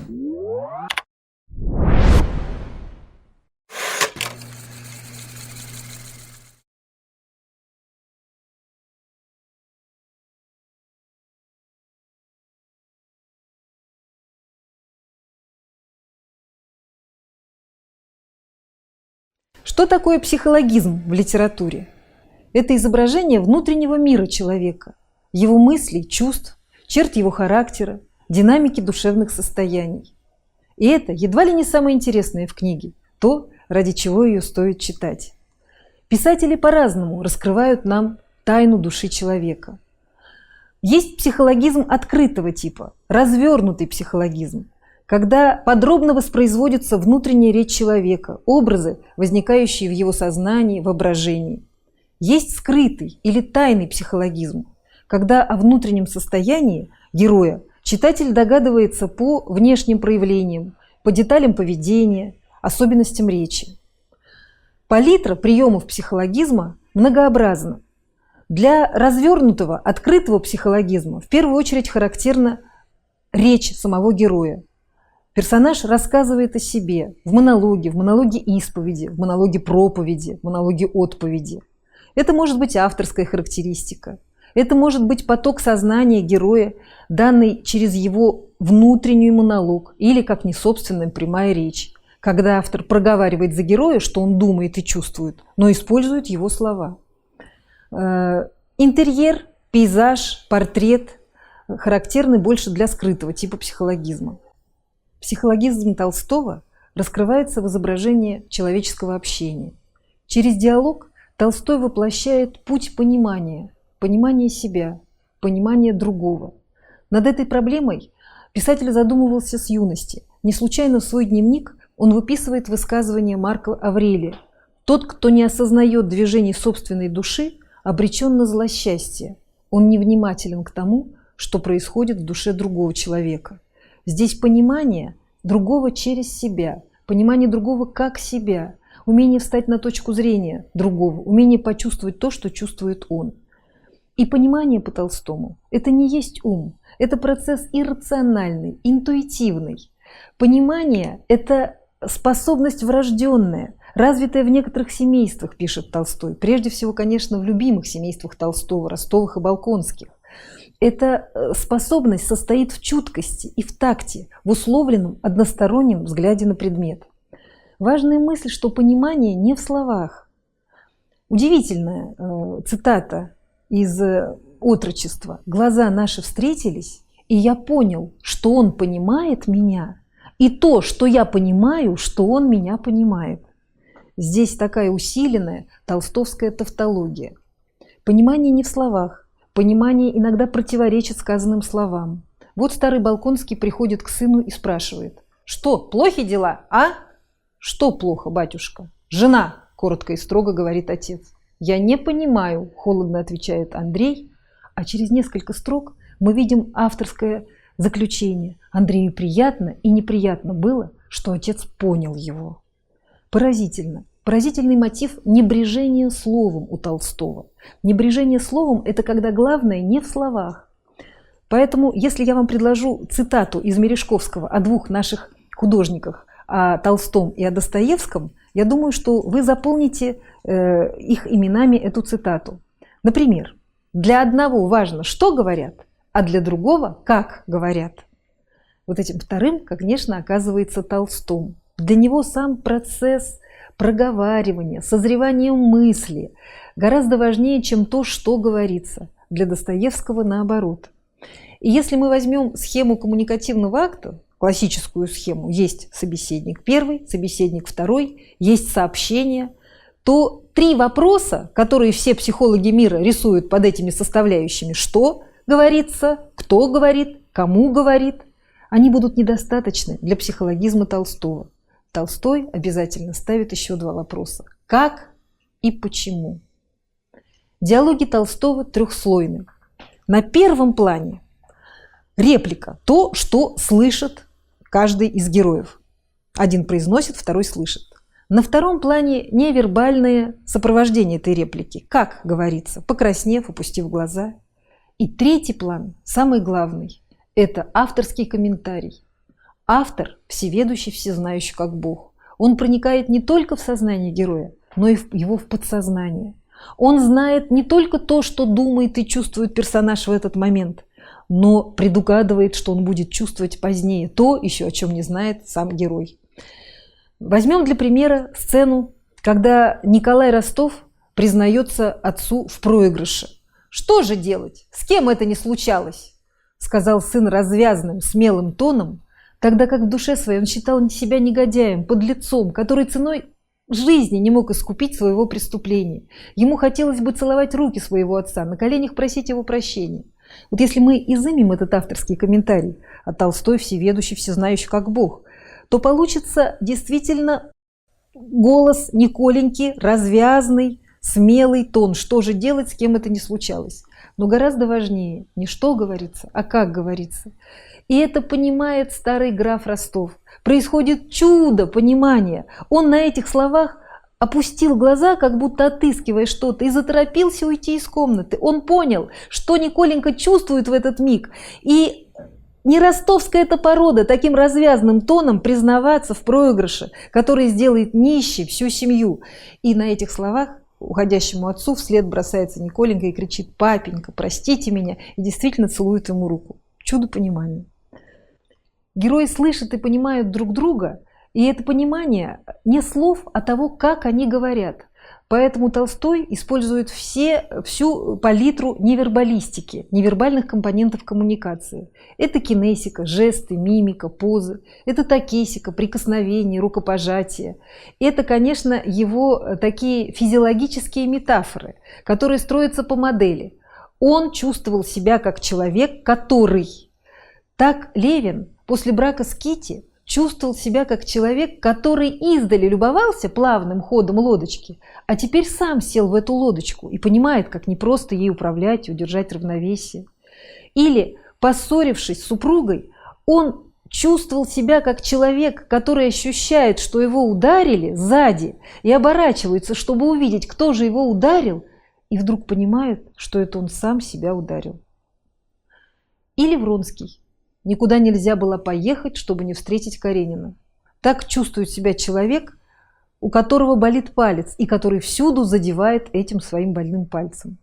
Что такое психологизм в литературе? Это изображение внутреннего мира человека, его мыслей, чувств, черт его характера, динамики душевных состояний. И это едва ли не самое интересное в книге, то, ради чего ее стоит читать. Писатели по-разному раскрывают нам тайну души человека. Есть психологизм открытого типа, развернутый психологизм, когда подробно воспроизводится внутренняя речь человека, образы, возникающие в его сознании, воображении. Есть скрытый или тайный психологизм, когда о внутреннем состоянии героя читатель догадывается по внешним проявлениям, по деталям поведения, особенностям речи. Палитра приемов психологизма многообразна. Для развернутого, открытого психологизма в первую очередь характерна речь самого героя. Персонаж рассказывает о себе в монологе исповеди, в монологе проповеди, в монологе отповеди. Это может быть авторская характеристика, это может быть поток сознания героя, данный через его внутренний монолог, или, как несобственная прямая речь, когда автор проговаривает за героя, что он думает и чувствует, но использует его слова. Интерьер, пейзаж, портрет характерны больше для скрытого типа психологизма. Психологизм Толстого раскрывается в изображении человеческого общения. Через диалог Толстой воплощает путь понимания себя, понимания другого. Над этой проблемой писатель задумывался с юности. Не случайно в свой дневник он выписывает высказывание Марка Аврелия: «Тот, кто не осознает движений собственной души, обречен на злосчастье. Он невнимателен к тому, что происходит в душе другого человека». Здесь понимание другого через себя, понимание другого как себя, умение встать на точку зрения другого, умение почувствовать то, что чувствует он. И понимание по Толстому – это не есть ум, это процесс иррациональный, интуитивный. Понимание – это способность врожденная, развитая в некоторых семействах, пишет Толстой. Прежде всего, конечно, в любимых семействах Толстого, Ростовых и Болконских. Эта способность состоит в чуткости и в такте, в условленном одностороннем взгляде на предмет. Важная мысль, что понимание не в словах. Удивительная цитата из «Отрочества». «Глаза наши встретились, и я понял, что он понимает меня, и то, что я понимаю, что он меня понимает». Здесь такая усиленная толстовская тавтология. Понимание не в словах. Понимание иногда противоречит сказанным словам. Вот старый Болконский приходит к сыну и спрашивает: «Что, плохи дела, а?» «Что плохо, батюшка?» «Жена», – коротко и строго говорит отец. «Я не понимаю», – холодно отвечает Андрей, а через несколько строк мы видим авторское заключение. Андрею приятно и неприятно было, что отец понял его. Поразительно. Поразительный мотив небрежения словом у Толстого. Небрежение словом – это когда главное не в словах. Поэтому, если я вам предложу цитату из Мережковского о двух наших художниках, о Толстом и о Достоевском, я думаю, что вы заполните их именами эту цитату. Например, для одного важно, что говорят, а для другого – как говорят. Вот этим вторым, конечно, оказывается Толстом. Для него сам процесс проговаривания, созревания мысли гораздо важнее, чем то, что говорится. Для Достоевского наоборот. И если мы возьмем схему коммуникативного акта, классическую схему, есть собеседник первый, собеседник второй, есть сообщение, то три вопроса, которые все психологи мира рисуют под этими составляющими: что говорится, кто говорит, кому говорит, они будут недостаточны для психологизма Толстого. Толстой обязательно ставит еще два вопроса: как и почему. Диалоги Толстого трехслойны. На первом плане реплика, то, что слышит каждый из героев. Один произносит, второй слышит. На втором плане невербальное сопровождение этой реплики, как говорится, покраснев, опустив глаза. И третий план, самый главный, это авторский комментарий. Автор всеведущий, всезнающий как Бог. Он проникает не только в сознание героя, но и его в подсознание. Он знает не только то, что думает и чувствует персонаж в этот момент, но предугадывает, что он будет чувствовать позднее, то еще, о чем не знает сам герой. Возьмем для примера сцену, когда Николай Ростов признается отцу в проигрыше. «Что же делать? С кем это не случалось?» – сказал сын развязным, смелым тоном, тогда как в душе своей он считал себя негодяем, подлецом, который ценой жизни не мог искупить своего преступления. Ему хотелось бы целовать руки своего отца, на коленях просить его прощения. Вот если мы изымем этот авторский комментарий, а Толстой всеведущий, всезнающий как Бог, то получится действительно голос Николеньки, развязный, смелый тон. Что же делать, с кем это не случалось? Но гораздо важнее не что говорится, а как говорится. И это понимает старый граф Ростов. Происходит чудо понимания. Он на этих словах опустил глаза, как будто отыскивая что-то, и заторопился уйти из комнаты. Он понял, что Николенька чувствует в этот миг. И не ростовская эта порода таким развязным тоном признаваться в проигрыше, который сделает нищей всю семью. И на этих словах уходящему отцу вслед бросается Николенька и кричит: «Папенька, простите меня», и действительно целует ему руку. Чудо понимания. Герои слышат и понимают друг друга, и это понимание не слов, а того, как они говорят. Поэтому Толстой использует всю палитру невербалистики, невербальных компонентов коммуникации. Это кинесика, жесты, мимика, позы. Это токесика, прикосновение, рукопожатие. Это, конечно, его такие физиологические метафоры, которые строятся по модели. Он чувствовал себя как человек, который. Так Левин после брака с Кити чувствовал себя как человек, который издали любовался плавным ходом лодочки, а теперь сам сел в эту лодочку и понимает, как непросто ей управлять и удержать равновесие. Или, поссорившись с супругой, он чувствовал себя как человек, который ощущает, что его ударили сзади, и оборачивается, чтобы увидеть, кто же его ударил, и вдруг понимает, что это он сам себя ударил. Или Вронский. Никуда нельзя было поехать, чтобы не встретить Каренина. Так чувствует себя человек, у которого болит палец, и который всюду задевает этим своим больным пальцем.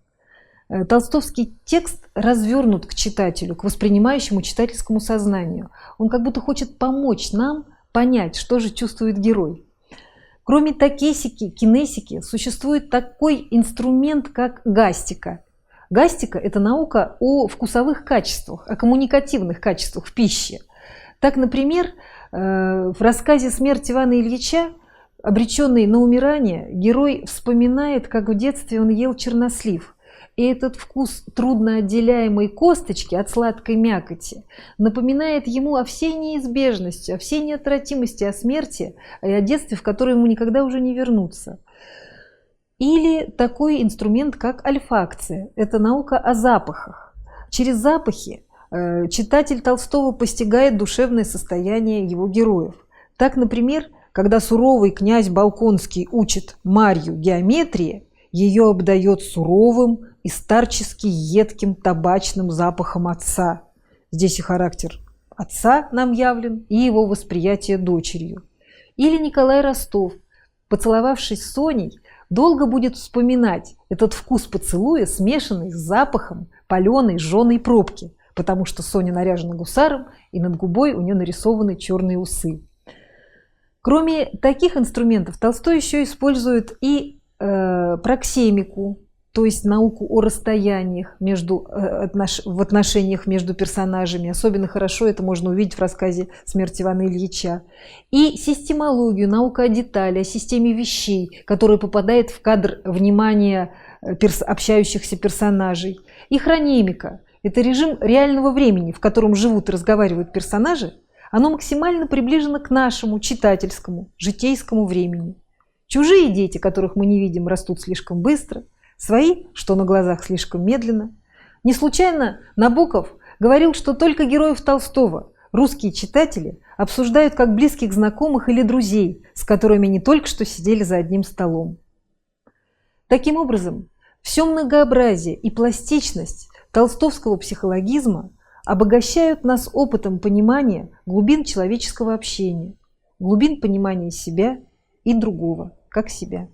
Толстовский текст развернут к читателю, к воспринимающему читательскому сознанию. Он как будто хочет помочь нам понять, что же чувствует герой. Кроме токесики, кинесики, существует такой инструмент, как гастика. Гастика – это наука о вкусовых качествах, о коммуникативных качествах в пище. Так, например, в рассказе «Смерть Ивана Ильича», обреченный на умирание, герой вспоминает, как в детстве он ел чернослив. И этот вкус трудно отделяемой косточки от сладкой мякоти напоминает ему о всей неизбежности, о всей неотвратимости, о смерти, и о детстве, в которое ему никогда уже не вернуться. Или такой инструмент, как ольфакция. Это наука о запахах. Через запахи читатель Толстого постигает душевное состояние его героев. Так, например, когда суровый князь Болконский учит Марью геометрии, ее обдает суровым и старчески едким табачным запахом отца. Здесь и характер отца нам явлен, и его восприятие дочерью. Или Николай Ростов, поцеловавшись с Соней, долго будет вспоминать этот вкус поцелуя, смешанный с запахом паленой жженой пробки, потому что Соня наряжена гусаром, и над губой у нее нарисованы черные усы. Кроме таких инструментов, Толстой еще использует и проксемику, то есть науку о расстояниях в отношениях между персонажами. Особенно хорошо это можно увидеть в рассказе «Смерть Ивана Ильича». И системологию, наука о детали, о системе вещей, которая попадает в кадр внимания общающихся персонажей. И хронимика – это режим реального времени, в котором живут и разговаривают персонажи. Оно максимально приближено к нашему читательскому, житейскому времени. Чужие дети, которых мы не видим, растут слишком быстро, свои, что на глазах слишком медленно. Не случайно Набоков говорил, что только героев Толстого русские читатели обсуждают как близких знакомых или друзей, с которыми они только что сидели за одним столом. Таким образом, все многообразие и пластичность толстовского психологизма обогащают нас опытом понимания глубин человеческого общения, глубин понимания себя и другого, как себя.